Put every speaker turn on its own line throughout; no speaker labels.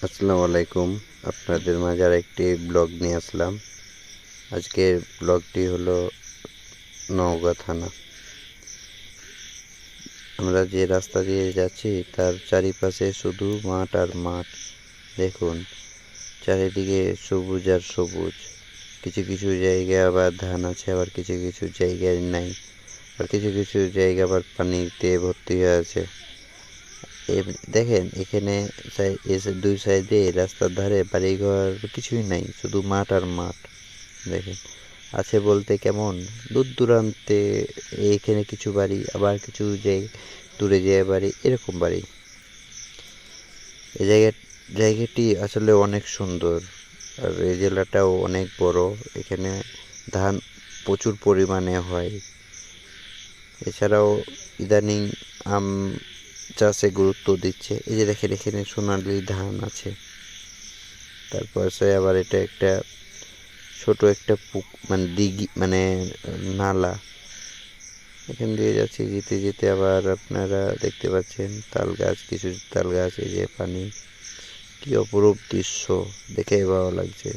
আসসালামু আলাইকুম। আপনাদের মাঝে আরেকটি ব্লগ নিয়ে আসলাম। আজকের ব্লগটি হলো নওগাঁ থানা। আমরা যে রাস্তা দিয়ে যাচ্ছি তার চারিপাশে শুধু মাঠ আর মাঠ। দেখুন, চারিদিকে সবুজ আর সবুজ। কিছু কিছু জায়গায় আবার ধান আছে, আবার কিছু কিছু জায়গায় নাই, আর কিছু কিছু জায়গা আবার পানিতে ভর্তি হয়ে আছে। দেখেন, এখানে দুই সাইডে রাস্তার ধারে বাড়িঘর কিছুই নাই, শুধু মাঠ আর মাঠ। দেখেন, আছে বলতে কেমন দূর দূরান্তে এইখানে কিছু বাড়ি, আবার কিছু দূরে যেয়ে বাড়ি, এরকম বাড়ি। এই জায়গাটি আসলে অনেক সুন্দর, আর এই জেলাটাও অনেক বড়। এখানে ধান প্রচুর পরিমাণে হয়। এছাড়াও ইদানিং আম চাষে গুরুত্ব দিচ্ছে। এই যে দেখেন, এখানে সোনালি ধান আছে। তারপর সে আবার এটা একটা ছোট একটা মানে দিঘি, মানে নালা। এখান দিয়ে যাচ্ছি, যেতে যেতে আবার আপনারা দেখতে পাচ্ছেন তাল গাছ, কিছু তাল গাছ। এই যে পানি, কি অপরূপ দৃশ্য, দেখে ভালো লাগছে।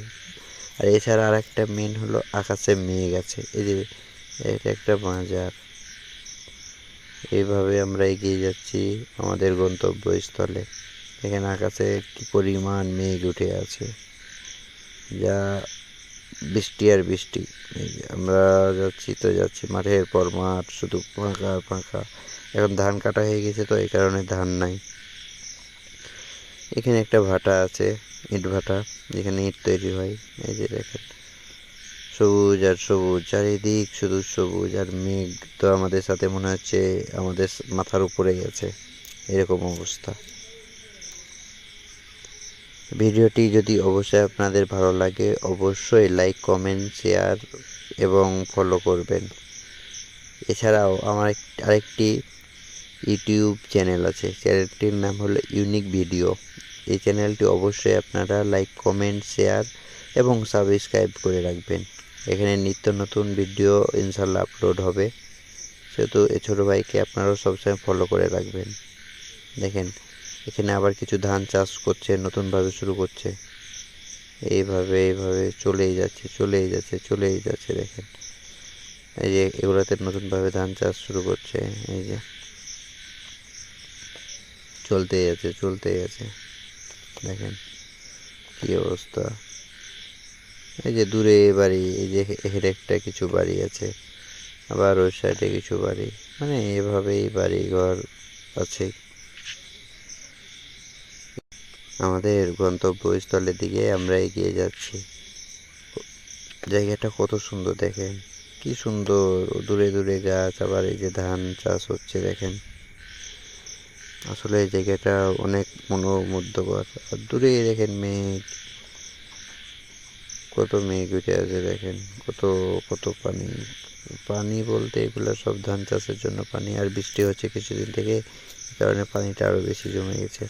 আর এছাড়া আর একটা মেন হলো আকাশে মেঘ আছে। এই যে এটা একটা বাজার। এইভাবে আমরা এগিয়ে যাচ্ছি আমাদের গন্তব্যস্থলে। এখানে আকাশে কি পরিমাণ মেঘ উঠে আছে, যা বৃষ্টি আর বৃষ্টি। এই যে আমরা যাচ্ছি মাঠের পর মাঠ, শুধু ফাঁকা আর ফাঁকা। এখন ধান কাটা হয়ে গেছে, তো এই কারণে ধান নাই। এখানে একটা ভাটা আছে, ইট ভাটা, যেখানে ইট তৈরি হয়। এই যে দেখেন, সবুজ আর সবুজ, চারিদিক শুধু সবুজ। আর মেঘ তো আমাদের সাথে মনে হচ্ছে আমাদের মাথার উপরেই আছে, এরকম অবস্থা। ভিডিওটি যদি অবশ্যই আপনাদের ভালো লাগে, অবশ্যই লাইক, কমেন্ট, শেয়ার এবং ফলো করবেন। এছাড়াও আমার আরেকটি ইউটিউব চ্যানেল আছে, চ্যানেলটির নাম হলো ইউনিক ভিডিও। এই চ্যানেলটি অবশ্যই আপনারা লাইক, কমেন্ট, শেয়ার এবং সাবস্ক্রাইব করে রাখবেন। এখানে নিত্য নতুন ভিডিও ইনশাল্লাহ আপলোড হবে, সেহেতু এই ছোটো ভাইকে আপনারাও সবসময় ফলো করে রাখবেন। দেখেন, এখানে আবার কিছু ধান চাষ করছে, নতুনভাবে শুরু করছে। এইভাবে চলেই যাচ্ছে। দেখেন, এই যে এগুলোতে নতুনভাবে ধান চাষ শুরু করছে। এই যে চলতেই আছে। দেখেন কি অবস্থা। এই যে দূরে বাড়ি, এই যে এখানে একটা কিছু বাড়ি আছে, আবার ওই সাইডে কিছু বাড়ি, মানে এভাবেই বাড়ি ঘর আছে। আমাদের গন্তব্যস্থলের দিকে আমরা এগিয়ে যাচ্ছি। জায়গাটা কত সুন্দর দেখেন, কি সুন্দর, দূরে দূরে গাছ, আবার এই যে ধান চাষ হচ্ছে। দেখেন, আসলে এই জায়গাটা অনেক মনোমুগ্ধকর। আর দূরে দেখেন মেঘ, কত মেঘ উঠে আছে। দেখেন কত কত পানি। পানি বলতে এগুলো সব ধান চাষের জন্য পানি, আর বৃষ্টি হচ্ছে কিছুদিন থেকে, এই কারণে পানিটা আরও বেশি জমে গেছে।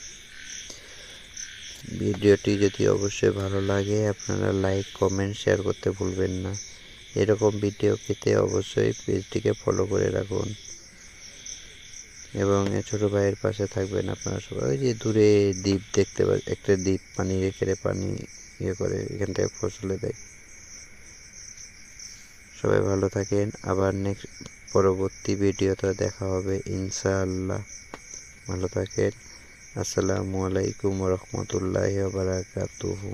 ভিডিওটি যদি অবশ্যই ভালো লাগে, আপনারা লাইক, কমেন্ট, শেয়ার করতে ভুলবেন না। এরকম ভিডিও পেতে অবশ্যই পেজটিকে ফলো করে রাখুন এবং ছোটো ভাইয়ের পাশে থাকবেন আপনারা সবাই। ওই যে দূরে দ্বীপ দেখতে পাচ্ছেন, একটা দ্বীপ, পানি রেখে পানি করে এখান থেকে ফসলে দেয়। সবাই ভালো থাকেন, আবার নেক্সট পরবর্তী ভিডিওতে দেখা হবে ইনশাআল্লাহ। ভালো থাকেন। আসসালামু আলাইকুম ওয়া রাহমাতুল্লাহি ওয়া বারাকাতুহু।